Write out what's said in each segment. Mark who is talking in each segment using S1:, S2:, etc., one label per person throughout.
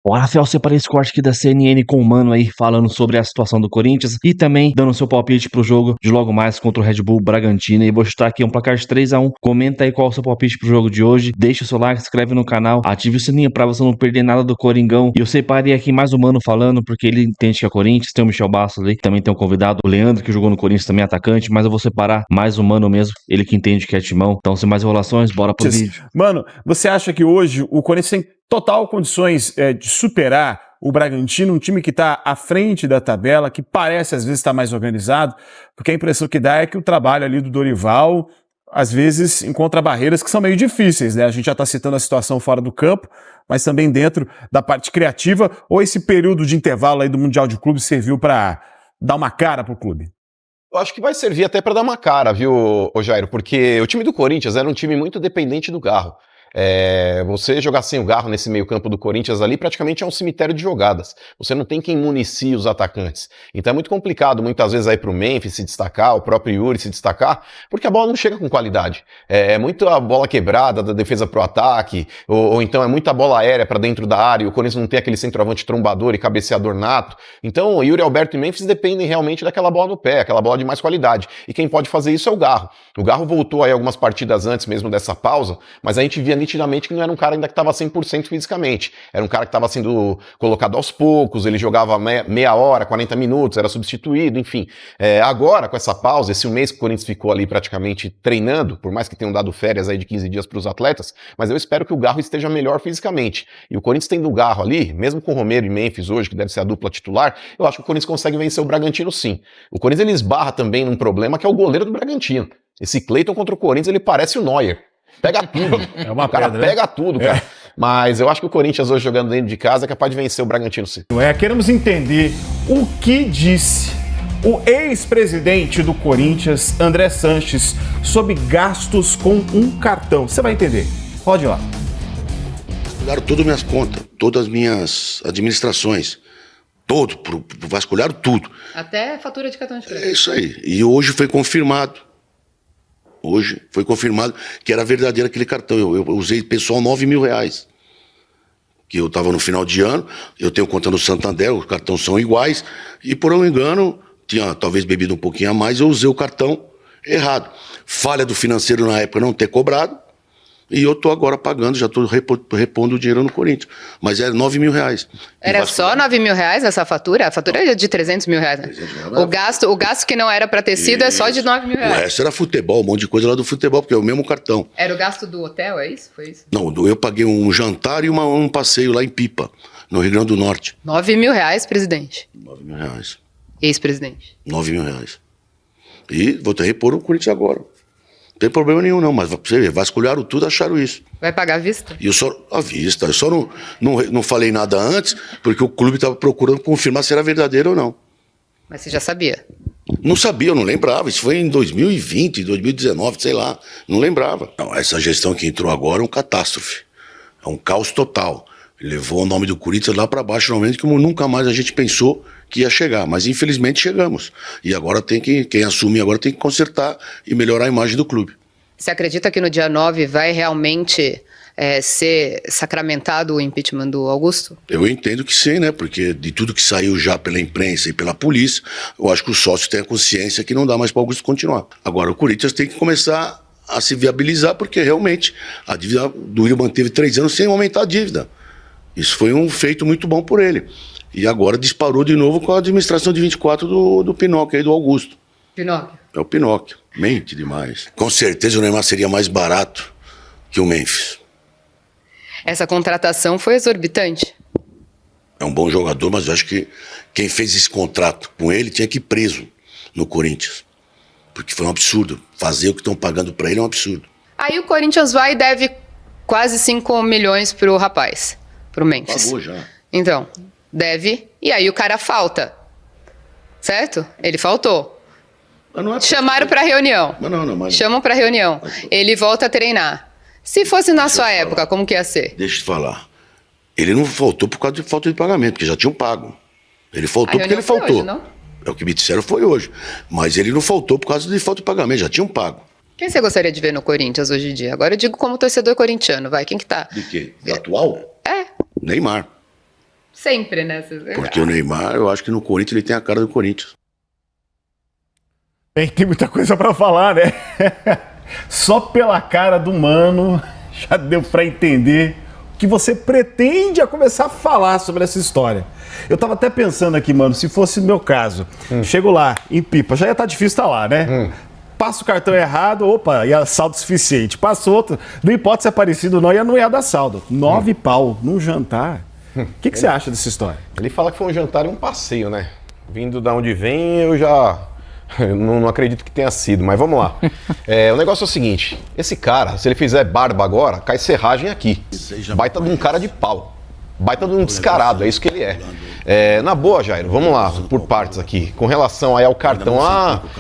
S1: Ó, Rafael, separei esse corte aqui da CNN com o Mano aí falando sobre a situação do Corinthians e também dando seu palpite pro jogo de logo mais contra o Red Bull Bragantino. E vou chutar aqui um placar de 3-1. Comenta aí qual é o seu palpite pro jogo de hoje. Deixa o seu like, se inscreve no canal, ative o sininho pra você não perder nada do Coringão. E eu separei aqui mais o Mano falando, porque ele entende que é Corinthians. Tem o Michel Bastos ali, também tem um convidado, o Leandro, que jogou no Corinthians, também é atacante. Mas eu vou separar mais o Mano mesmo, ele que entende que é timão. Então, sem mais enrolações, bora pro vídeo.
S2: Mano, você acha que hoje o Corinthians tem total condições de superar o Bragantino, um time que está à frente da tabela, que parece às vezes estar mais organizado, porque a impressão que dá é que o trabalho ali do Dorival às vezes encontra barreiras que são meio difíceis, né? A gente já está citando a situação fora do campo, mas também dentro da parte criativa, ou esse período de intervalo aí do Mundial de Clubes serviu para dar uma cara pro clube?
S3: Eu acho que vai servir até para dar uma cara, viu, ô Jairo? Porque o time do Corinthians era um time muito dependente do Garro. Você jogar sem o Garro nesse meio campo do Corinthians ali praticamente é um cemitério de jogadas. Você não tem quem municie os atacantes. Então é muito complicado muitas vezes aí pro Memphis se destacar, o próprio Yuri se destacar, porque a bola não chega com qualidade. É muita bola quebrada da defesa pro ataque, ou então é muita bola aérea para dentro da área, e o Corinthians não tem aquele centroavante trombador e cabeceador nato. Então o Yuri Alberto e Memphis dependem realmente daquela bola no pé, aquela bola de mais qualidade. E quem pode fazer isso é o Garro. O Garro voltou aí algumas partidas antes mesmo dessa pausa, mas a gente via nitidamente que não era um cara ainda que estava 100% fisicamente. Era um cara que estava sendo colocado aos poucos, ele jogava meia hora, 40 minutos, era substituído, enfim. Agora, com essa pausa, esse mês que o Corinthians ficou ali praticamente treinando, por mais que tenham dado férias aí de 15 dias para os atletas, mas eu espero que o Garro esteja melhor fisicamente. E o Corinthians tendo o Garro ali, mesmo com o Romero e Memphis hoje, que deve ser a dupla titular, eu acho que o Corinthians consegue vencer o Bragantino sim. O Corinthians ele esbarra também num problema que é o goleiro do Bragantino. Esse Cleiton contra o Corinthians, ele parece o Neuer. Pega tudo.
S2: É uma
S3: o cara
S2: pedra,
S3: pega tudo, cara. Mas eu acho que o Corinthians hoje jogando dentro de casa é capaz de vencer o Bragantino sim.
S2: Queremos entender o que disse o ex-presidente do Corinthians, André Sanches, sobre gastos com um cartão. Você vai entender. Pode ir lá.
S4: Vasculharam todas as minhas contas, todas as minhas administrações. Vasculharam tudo.
S5: Até fatura de cartão de crédito.
S4: É isso aí. E hoje foi confirmado. Hoje foi confirmado que era verdadeiro aquele cartão. Eu usei pessoal R$9.000. Que eu estava no final de ano, eu tenho conta no Santander, os cartões são iguais, e por um engano, tinha talvez bebido um pouquinho a mais, eu usei o cartão errado. Falha do financeiro na época não ter cobrado, e eu estou agora pagando, já estou repondo o dinheiro no Corinthians. Mas era R$9.000.
S5: Era só R$9.000 essa fatura? A fatura é de R$300.000, né?
S4: 300
S5: O gasto que não era para ter sido é só de R$9.000.
S4: O resto era futebol, um monte de coisa lá do futebol, porque é o mesmo cartão.
S5: Era o gasto do hotel, é isso? Foi isso?
S4: Não, eu paguei um jantar e um passeio lá em Pipa, no Rio Grande do Norte.
S5: R$9.000, presidente.
S4: R$9.000.
S5: Ex-presidente.
S4: R$9.000. E vou ter que repor o Corinthians agora. Não tem problema nenhum, não, mas pra você ver, vasculharam tudo, acharam isso.
S5: Vai pagar à vista?
S4: E eu só, à vista, eu só não falei nada antes, porque o clube estava procurando confirmar se era verdadeiro ou não.
S5: Mas você já sabia?
S4: Não sabia, eu não lembrava. Isso foi em 2020, 2019, sei lá. Não lembrava. Não, essa gestão que entrou agora é uma catástrofe. É um caos total. Levou o nome do Corinthians lá para baixo, normalmente, como nunca mais a gente pensou que ia chegar. Mas infelizmente chegamos. E agora quem assume agora tem que consertar e melhorar a imagem do clube.
S5: Você acredita que no dia 9 vai realmente ser sacramentado o impeachment do Augusto?
S4: Eu entendo que sim, né? Porque de tudo que saiu já pela imprensa e pela polícia, eu acho que os sócios têm a consciência que não dá mais para o Augusto continuar. Agora o Corinthians tem que começar a se viabilizar, porque realmente a dívida do Will manteve 3 anos sem aumentar a dívida. Isso foi um feito muito bom por ele. E agora disparou de novo com a administração de 24 do Pinóquio aí, do Augusto.
S5: Pinóquio?
S4: É o Pinóquio. Mente demais. Com certeza o Neymar seria mais barato que o Memphis.
S5: Essa contratação foi exorbitante.
S4: É um bom jogador, mas eu acho que quem fez esse contrato com ele tinha que ir preso no Corinthians. Porque foi um absurdo. Fazer o que estão pagando para ele é um absurdo.
S5: Aí o Corinthians vai e deve quase 5 milhões pro rapaz, pro Memphis.
S4: Pagou já.
S5: Então, deve, e aí o cara falta. Certo? Ele faltou.
S4: Mas não é
S5: Chamaram pra reunião.
S4: Mas
S5: Chamam pra reunião. Ele volta a treinar. Se fosse na sua época, como que ia ser?
S4: Deixa eu te falar. Ele não faltou por causa de falta de pagamento, porque já tinham pago. Ele faltou porque ele faltou.
S5: Hoje, não?
S4: É o que me disseram, foi hoje. Mas ele não faltou por causa de falta de pagamento, já tinham pago.
S5: Quem você gostaria de ver no Corinthians hoje em dia? Agora eu digo como torcedor corintiano, vai. Quem que tá?
S4: De quê? Do atual?
S5: É.
S4: Neymar.
S5: Sempre, né?
S4: Porque o Neymar, eu acho que no Corinthians ele tem a cara do Corinthians.
S2: Tem muita coisa pra falar, né? Só pela cara do mano já deu pra entender o que você pretende a começar a falar sobre essa história. Eu tava até pensando aqui, mano, se fosse o meu caso, chego lá, em Pipa, já ia estar difícil estar lá, né? Passa o cartão errado, opa, ia saldo suficiente. Passa outro, não importa se é parecido ou não ia dar saldo. 9 pau num jantar. O que você acha dessa história?
S3: Ele fala que foi um jantar e um passeio, né? Vindo da onde vem, eu já não acredito que tenha sido, mas vamos lá. O negócio é o seguinte, esse cara, se ele fizer barba agora, cai serragem aqui. Baita de um cara de pau. Baita de um descarado, é isso que ele é. Na boa, Jairo, vamos lá, por partes aqui. Com relação aí ao cartão,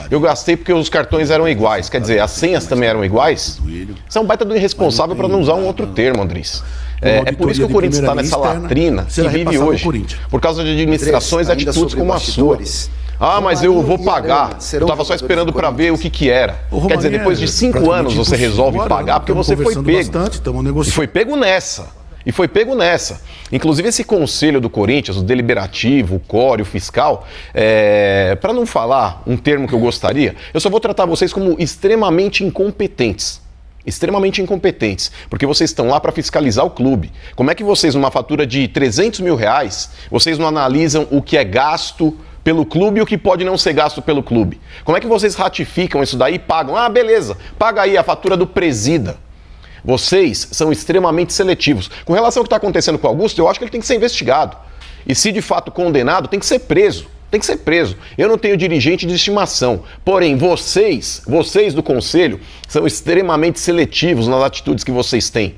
S3: eu gastei porque os cartões eram iguais. Quer dizer, as senhas também eram iguais? Você é um baita do irresponsável para não usar um outro termo, Andrés. É por isso que o Corinthians está nessa latrina que vive hoje. Por causa de administrações e atitudes como a sua. Mas eu vou pagar. Eu estava só esperando para ver o que era. Quer dizer, depois de 5 anos você resolve pagar porque você foi pego. E foi pego nessa. Inclusive esse conselho do Corinthians, o deliberativo, o core, o fiscal, para não falar um termo que eu gostaria, eu só vou tratar vocês como extremamente incompetentes. Extremamente incompetentes, porque vocês estão lá para fiscalizar o clube. Como é que vocês, numa fatura de 300 mil reais, vocês não analisam o que é gasto pelo clube e o que pode não ser gasto pelo clube? Como é que vocês ratificam isso daí e pagam? Beleza, paga aí a fatura do presida. Vocês são extremamente seletivos. Com relação ao que está acontecendo com o Augusto, eu acho que ele tem que ser investigado. E se de fato condenado, tem que ser preso. Tem que ser preso. Eu não tenho dirigente de estimação. Porém, vocês do conselho, são extremamente seletivos nas atitudes que vocês têm.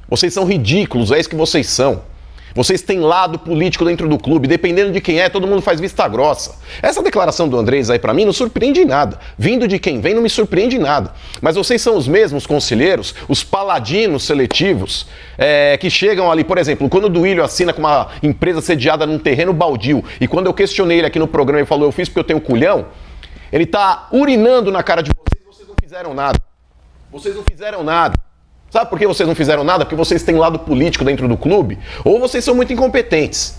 S3: Vocês são ridículos, é isso que vocês são. Vocês têm lado político dentro do clube, dependendo de quem todo mundo faz vista grossa. Essa declaração do Andrés aí pra mim não surpreende em nada. Vindo de quem vem não me surpreende em nada. Mas vocês são os mesmos conselheiros, os paladinos seletivos, que chegam ali, por exemplo, quando o Duílio assina com uma empresa sediada num terreno baldio, e quando eu questionei ele aqui no programa e falou, eu fiz porque eu tenho culhão, ele tá urinando na cara de vocês não fizeram nada. Vocês não fizeram nada. Sabe por que vocês não fizeram nada? Porque vocês têm lado político dentro do clube? Ou vocês são muito incompetentes.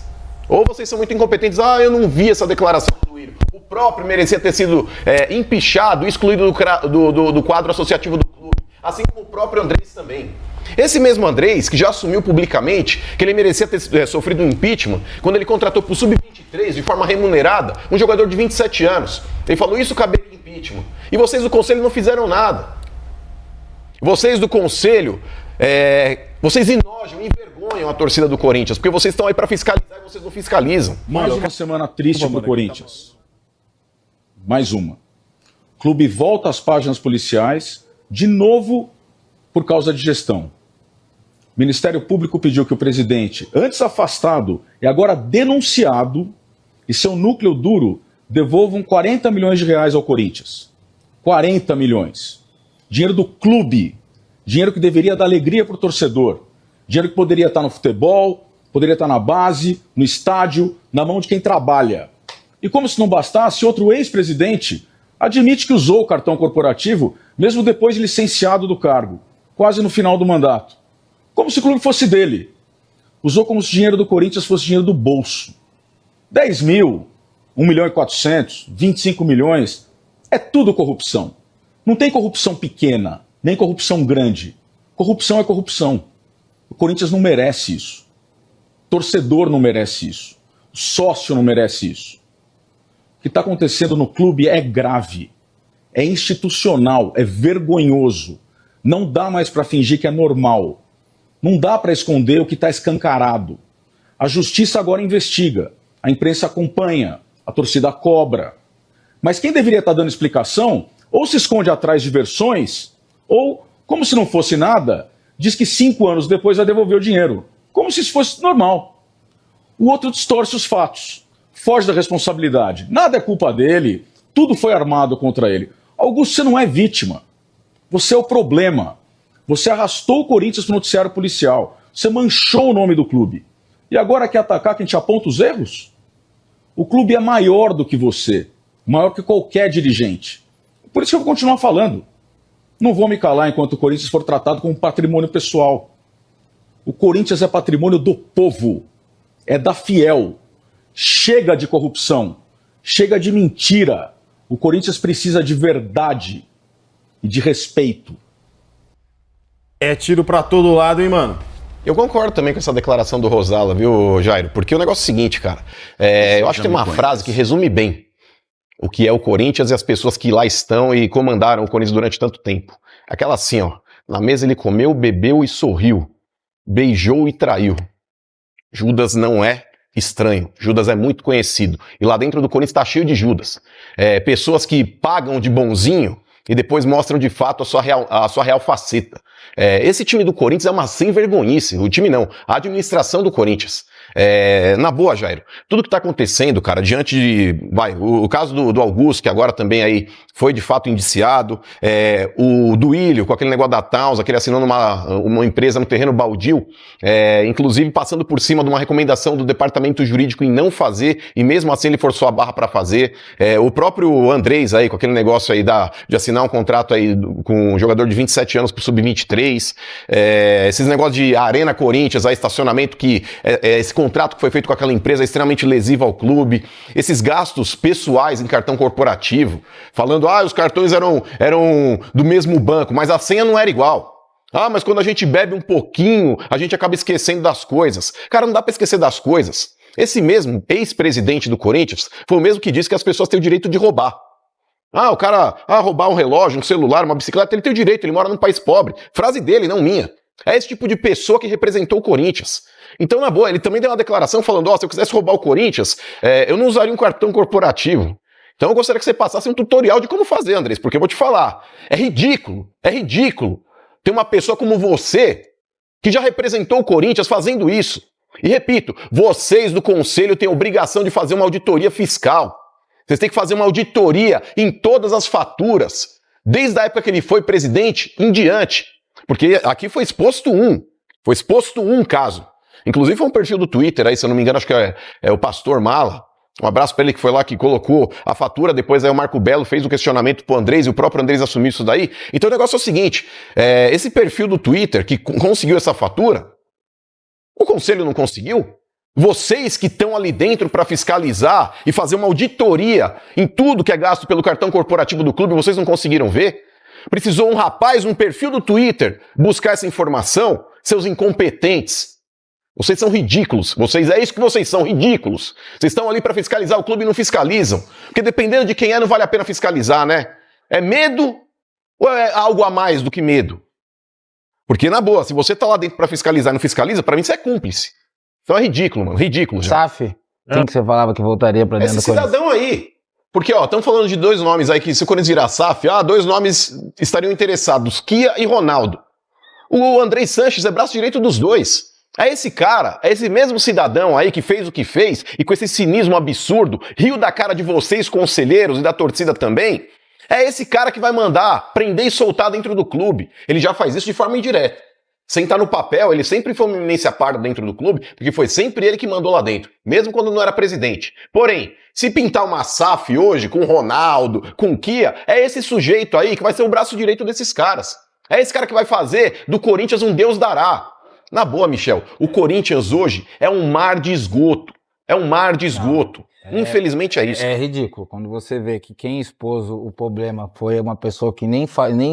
S3: Eu não vi essa declaração do Duílio. O próprio merecia ter sido empichado, excluído do quadro associativo do clube. Assim como o próprio Andrés também. Esse mesmo Andrés, que já assumiu publicamente que ele merecia ter sofrido um impeachment, quando ele contratou para o Sub-23, de forma remunerada, um jogador de 27 anos. Ele falou, isso caberia em impeachment. E vocês do conselho não fizeram nada. Vocês do conselho, vocês enojam, envergonham a torcida do Corinthians, porque vocês estão aí para fiscalizar e vocês não fiscalizam.
S6: Mais uma semana triste pro Corinthians. Mais uma. O clube volta às páginas policiais, de novo por causa de gestão. O Ministério Público pediu que o presidente, antes afastado e agora denunciado, e seu núcleo duro, devolvam 40 milhões de reais ao Corinthians. 40 milhões. Dinheiro do clube, dinheiro que deveria dar alegria para o torcedor, dinheiro que poderia estar no futebol, poderia estar na base, no estádio, na mão de quem trabalha. E como se não bastasse, outro ex-presidente admite que usou o cartão corporativo mesmo depois de licenciado do cargo, quase no final do mandato. Como se o clube fosse dele. Usou como se o dinheiro do Corinthians fosse dinheiro do bolso. 10 mil, 1 milhão e 400, 25 milhões, é tudo corrupção. Não tem corrupção pequena, nem corrupção grande. Corrupção é corrupção. O Corinthians não merece isso. O torcedor não merece isso. O sócio não merece isso. O que está acontecendo no clube é grave. É institucional, é vergonhoso. Não dá mais para fingir que é normal. Não dá para esconder o que está escancarado. A justiça agora investiga. A imprensa acompanha. A torcida cobra. Mas quem deveria estar dando explicação ou se esconde atrás de versões, ou, como se não fosse nada, diz que 5 anos depois vai devolver o dinheiro. Como se isso fosse normal. O outro distorce os fatos, foge da responsabilidade. Nada é culpa dele, tudo foi armado contra ele. Augusto, você não é vítima. Você é o problema. Você arrastou o Corinthians para o noticiário policial. Você manchou o nome do clube. E agora quer atacar quem te aponta os erros? O clube é maior do que você, maior que qualquer dirigente. Por isso que eu vou continuar falando. Não vou me calar enquanto o Corinthians for tratado como patrimônio pessoal. O Corinthians é patrimônio do povo. é da Fiel. Chega de corrupção, chega de mentira. O Corinthians precisa de verdade e de respeito.
S2: É tiro pra todo lado, hein, mano?
S3: Eu concordo também com essa declaração do Rosala, viu, Jairo? Porque o negócio é o seguinte, cara. Eu acho que tem uma frase que resume bem o que é o Corinthians e as pessoas que lá estão e comandaram o Corinthians durante tanto tempo. Aquela assim, ó. Na mesa ele comeu, bebeu e sorriu. Beijou e traiu. Judas não é estranho. Judas é muito conhecido. E lá dentro do Corinthians tá cheio de Judas. Pessoas que pagam de bonzinho e depois mostram de fato a sua real faceta. Esse time do Corinthians é uma sem vergonhice. O time não, a administração do Corinthians. Na boa, Jairo, tudo que tá acontecendo, cara, diante de... o caso do Augusto, que agora também aí foi de fato indiciado, o Duílio, com aquele negócio da Towns, aquele assinando uma empresa no terreno baldio, inclusive passando por cima de uma recomendação do departamento jurídico em não fazer, e mesmo assim ele forçou a barra para fazer, o próprio Andrés aí, com aquele negócio aí de assinar um contrato aí com um jogador de 27 anos pro Sub-23, esses negócios de Arena Corinthians, aí, estacionamento que esse contrato que foi feito com aquela empresa é extremamente lesivo ao clube, esses gastos pessoais em cartão corporativo, falando, os cartões eram do mesmo banco, mas a senha não era igual. Mas quando a gente bebe um pouquinho, a gente acaba esquecendo das coisas. Cara, não dá pra esquecer das coisas. Esse mesmo ex-presidente do Corinthians foi o mesmo que disse que as pessoas têm o direito de roubar. O cara, roubar um relógio, um celular, uma bicicleta, ele tem o direito, ele mora num país pobre. Frase dele, não minha. É esse tipo de pessoa que representou o Corinthians. Então, na boa, ele também deu uma declaração falando, se eu quisesse roubar o Corinthians, eu não usaria um cartão corporativo. Então eu gostaria que você passasse um tutorial de como fazer, Andrés, porque eu vou te falar, é ridículo ter uma pessoa como você, que já representou o Corinthians fazendo isso. E repito, vocês do Conselho têm a obrigação de fazer uma auditoria fiscal. Vocês têm que fazer uma auditoria em todas as faturas, desde a época que ele foi presidente em diante. Porque aqui foi exposto um caso. Inclusive foi um perfil do Twitter aí, se eu não me engano, acho que é o Pastor Mala. Um abraço pra ele que foi lá que colocou a fatura, depois aí o Marco Belo fez o questionamento pro Andrés e o próprio Andrés assumiu isso daí. Então o negócio é o seguinte, esse perfil do Twitter que conseguiu essa fatura, o Conselho não conseguiu? Vocês que estão ali dentro para fiscalizar e fazer uma auditoria em tudo que é gasto pelo cartão corporativo do clube, vocês não conseguiram ver? Precisou um rapaz, um perfil do Twitter, buscar essa informação? Seus incompetentes. Vocês são ridículos. É isso que vocês são, ridículos. Vocês estão ali para fiscalizar o clube e não fiscalizam. Porque dependendo de quem não vale a pena fiscalizar, né? É medo ou é algo a mais do que medo? Porque, na boa, se você tá lá dentro para fiscalizar e não fiscaliza, para mim isso é cúmplice. Então é ridículo, mano. Ridículo já.
S7: SAF, quem que você falava que voltaria para dentro do Corinthians?
S3: Esse cidadão aí. Porque, estamos falando de dois nomes aí que, se o Corinthians virar SAF, dois nomes estariam interessados, Kia e Ronaldo. O Andrés Sanches é braço direito dos dois. É esse cara, é esse mesmo cidadão aí que fez o que fez e com esse cinismo absurdo, riu da cara de vocês, conselheiros, e da torcida também. É esse cara que vai mandar prender e soltar dentro do clube. Ele já faz isso de forma indireta. Sem estar no papel, ele sempre foi uma eminência parda dentro do clube, porque foi sempre ele que mandou lá dentro, mesmo quando não era presidente. Porém, se pintar uma SAF hoje com o Ronaldo, com o Kia, é esse sujeito aí que vai ser o braço direito desses caras. É esse cara que vai fazer do Corinthians um Deus dará. Na boa, Michel, o Corinthians hoje é um mar de esgoto. Infelizmente é isso.
S7: É ridículo quando você vê que quem expôs o problema foi uma pessoa que nem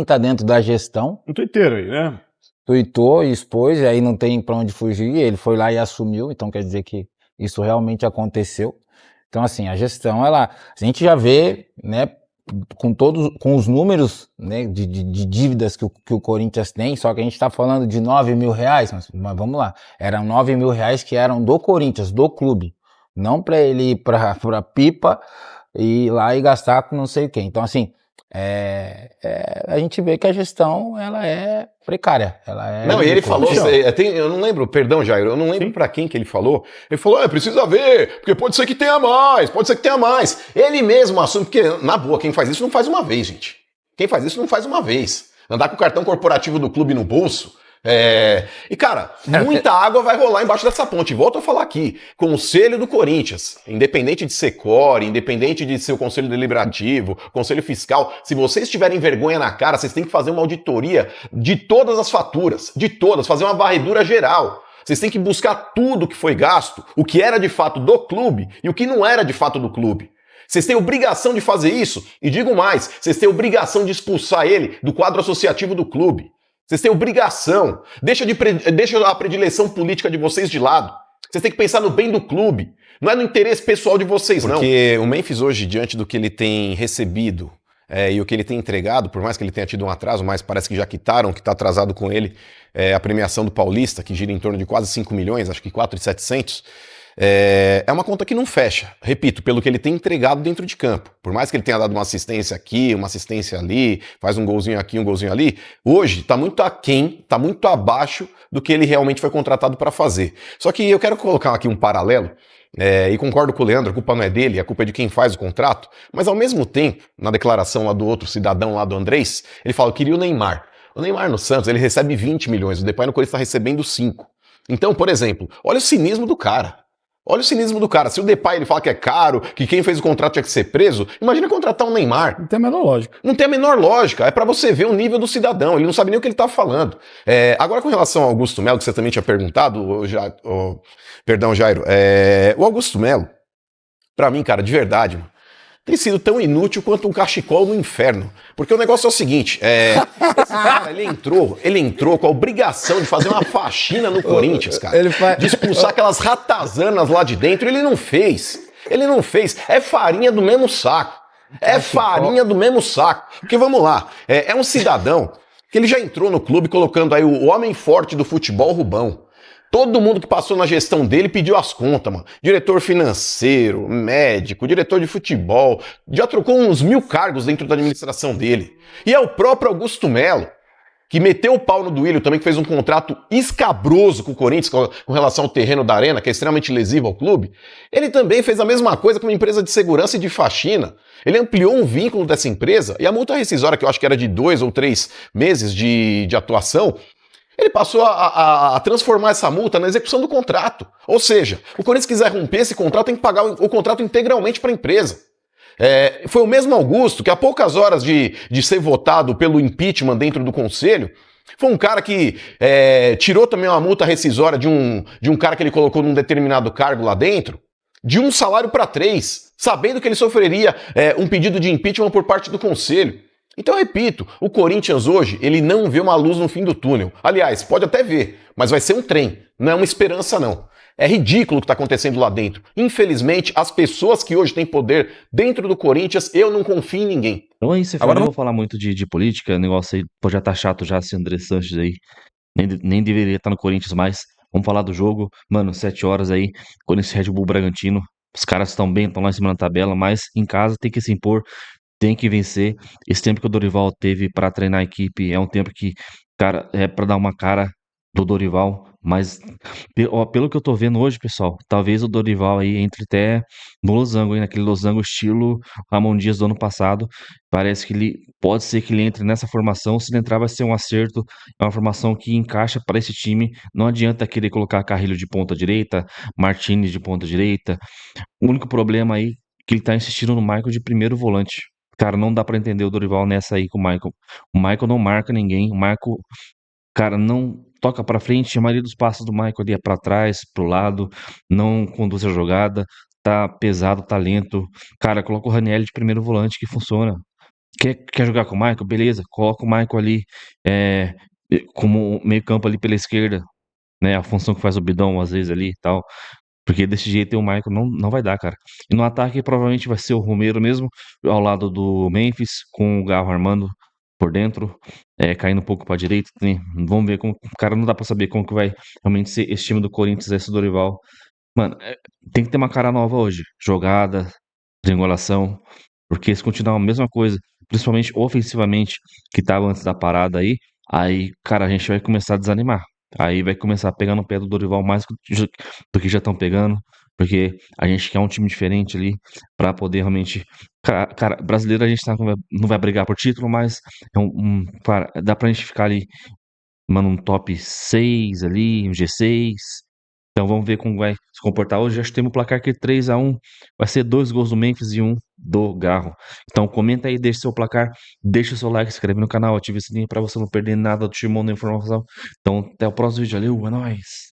S7: tá dentro da gestão.
S2: Um twitteiro aí, né?
S7: Tweetou e expôs, e aí não tem pra onde fugir, ele foi lá e assumiu, então quer dizer que isso realmente aconteceu. Então, assim, a gestão, a gente já vê, né, com os números, né, de dívidas que o Corinthians tem, só que a gente tá falando de 9 mil reais, mas vamos lá, eram 9 mil reais que eram do Corinthians, do clube, não para ele ir pra pipa e ir lá e gastar com não sei o quê. Então, assim, a gente vê que a gestão, ela é precária.
S3: Não, e ele falou, eu não lembro, perdão, Jairo, eu não lembro pra quem que ele falou. Ele falou, precisa ver, porque pode ser que tenha mais. Ele mesmo assume, porque, na boa, quem faz isso não faz uma vez, gente. Quem faz isso não faz uma vez. Andar com o cartão corporativo do clube no bolso, E, cara, muita água vai rolar embaixo dessa ponte. Volto a falar aqui, Conselho do Corinthians, independente de ser core, independente de ser o Conselho Deliberativo, Conselho Fiscal, se vocês tiverem vergonha na cara, vocês têm que fazer uma auditoria de todas as faturas, de todas, fazer uma varredura geral. Vocês têm que buscar tudo que foi gasto, o que era de fato do clube e o que não era de fato do clube. Vocês têm obrigação de fazer isso, e digo mais, vocês têm obrigação de expulsar ele do quadro associativo do clube. Vocês têm obrigação. Deixa a predileção política de vocês de lado. Vocês têm que pensar no bem do clube. Não é no interesse pessoal de vocês, não. Porque o Memphis hoje, diante do que ele tem recebido e o que ele tem entregado, por mais que ele tenha tido um atraso, mas parece que já quitaram, que está atrasado com ele, a premiação do Paulista, que gira em torno de quase 5 milhões, acho que 4.700, é uma conta que não fecha, repito, pelo que ele tem entregado dentro de campo. Por mais que ele tenha dado uma assistência aqui, uma assistência ali, faz um golzinho aqui, um golzinho ali, hoje está muito aquém, está muito abaixo do que ele realmente foi contratado para fazer. Só que eu quero colocar aqui um paralelo, e concordo com o Leandro, a culpa não é dele, a culpa é de quem faz o contrato, mas ao mesmo tempo, na declaração lá do outro cidadão lá do Andrés, ele fala que queria o Neymar. O Neymar no Santos, ele recebe 20 milhões, o Depay no Corinthians está recebendo 5. Então, por exemplo, olha o cinismo do cara. Olha o cinismo do cara. Se o Depay ele fala que é caro, que quem fez o contrato tinha que ser preso, imagina contratar um Neymar.
S2: Não tem a menor lógica.
S3: Não tem a menor lógica. É pra você ver o nível do cidadão. Ele não sabe nem o que ele tá falando. Agora, com relação ao Augusto Melo, que você também tinha perguntado, perdão, Jairo. O Augusto Melo, pra mim, cara, de verdade, mano, tem sido tão inútil quanto um cachecol no inferno. Porque o negócio é o seguinte, esse cara, ele entrou com a obrigação de fazer uma faxina no Corinthians, cara. De expulsar aquelas ratazanas lá de dentro, ele não fez. Ele não fez. É farinha do mesmo saco. É farinha do mesmo saco. Porque vamos lá, é um cidadão que ele já entrou no clube colocando aí o homem forte do futebol, Rubão. Todo mundo que passou na gestão dele pediu as contas, mano. Diretor financeiro, médico, diretor de futebol. Já trocou uns 1000 cargos dentro da administração dele. E é o próprio Augusto Melo, que meteu o pau no Duílio também, que fez um contrato escabroso com o Corinthians com relação ao terreno da Arena, que é extremamente lesivo ao clube. Ele também fez a mesma coisa com uma empresa de segurança e de faxina. Ele ampliou um vínculo dessa empresa e a multa rescisória, que eu acho que era de 2 ou 3 meses de atuação, ele passou a transformar essa multa na execução do contrato. Ou seja, o Corinthians quiser romper esse contrato, tem que pagar o contrato integralmente para a empresa. Foi o mesmo Augusto que, há poucas horas de ser votado pelo impeachment dentro do Conselho, foi um cara que tirou também uma multa rescisória de um cara que ele colocou num determinado cargo lá dentro, de 1 salário para 3, sabendo que ele sofreria um pedido de impeachment por parte do Conselho. Então, eu repito, o Corinthians hoje, ele não vê uma luz no fim do túnel. Aliás, pode até ver, mas vai ser um trem, não é uma esperança não. É ridículo o que está acontecendo lá dentro. Infelizmente, as pessoas que hoje têm poder dentro do Corinthians, eu não confio em ninguém.
S1: Então é isso, eu não vou falar muito de política, o negócio aí já tá chato já, esse André Sanches aí, nem deveria estar no Corinthians mais. Vamos falar do jogo, mano, 7 horas aí, Corinthians Red Bull Bragantino, os caras estão bem, estão lá em cima na tabela, mas em casa tem que se impor, tem que vencer. Esse tempo que o Dorival teve pra treinar a equipe é um tempo que, cara, é pra dar uma cara do Dorival, mas pelo que eu tô vendo hoje, pessoal, talvez o Dorival aí entre até no losango, naquele losango estilo Ramon Dias do ano passado. Parece que pode ser que ele entre nessa formação. Se ele entrar, vai ser um acerto. É uma formação que encaixa para esse time. Não adianta querer colocar Carrilho de ponta direita, Martínez de ponta direita. O único problema aí é que ele tá insistindo no Michael de primeiro volante. Cara, não dá pra entender o Dorival nessa aí com o Michael. O Michael não marca ninguém. O Michael, cara, não toca pra frente. A maioria dos passos do Michael ali é pra trás, pro lado. Não conduz a jogada. Tá pesado, tá lento. Cara, coloca o Ranieri de primeiro volante que funciona. Quer jogar com o Michael? Beleza, coloca o Michael ali como meio campo ali pela esquerda. Né, a função que faz o Bidão às vezes ali e tal. Porque desse jeito o Michael não vai dar, cara. E no ataque provavelmente vai ser o Romero mesmo, ao lado do Memphis, com o Garro armando por dentro, caindo um pouco pra direita. Vamos ver como. Cara, não dá pra saber como que vai realmente ser esse time do Corinthians, esse Dorival. Mano, tem que ter uma cara nova hoje. Jogada, triangulação. Porque se continuar a mesma coisa, principalmente ofensivamente, que tava antes da parada aí, cara, a gente vai começar a desanimar. Aí vai começar a pegar no pé do Dorival mais do que já estão pegando, porque a gente quer um time diferente ali pra poder realmente. Cara, brasileiro a gente não vai brigar por título, mas cara, dá pra gente ficar ali, mano, um top 6 ali, um G6. Então vamos ver como vai se comportar hoje. Já temos o placar aqui 3-1. Vai ser 2 gols do Memphis e 1 do Garro. Então comenta aí, deixa seu placar, deixa o seu like, se inscreve no canal, ativa o sininho pra você não perder nada do Timão da Informação. Então até o próximo vídeo. Valeu, é nóis!